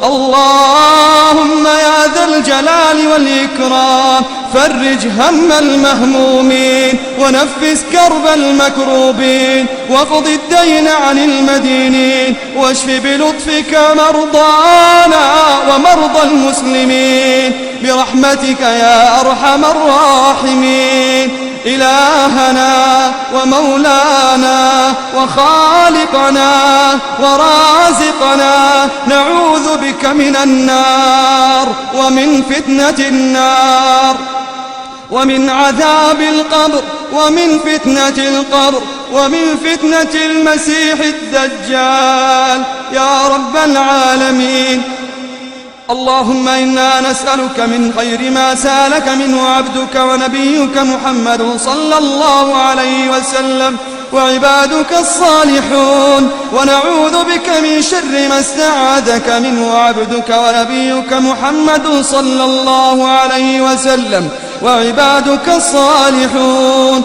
اللهم يا ذا الجلال والإكرام فرج هم المهمومين ونفس كرب المكروبين واقض الدين عن المدينين واشف بلطفك مرضانا ومرضى المسلمين برحمتك يا أرحم الراحمين. إلهنا ومولانا وخالقنا ورازقنا نعوذ بك من النار ومن فتنة النار ومن عذاب القبر ومن فتنة القبر ومن فتنة المسيح الدجال يا رب العالمين. اللهم إنا نسألك من خير ما سألك منه عبدك ونبيك محمد صلى الله عليه وسلم وعبادك الصالحون، ونعوذ بك من شر ما استعاذك منه عبدك ونبيك محمد صلى الله عليه وسلم وعبادك الصالحون.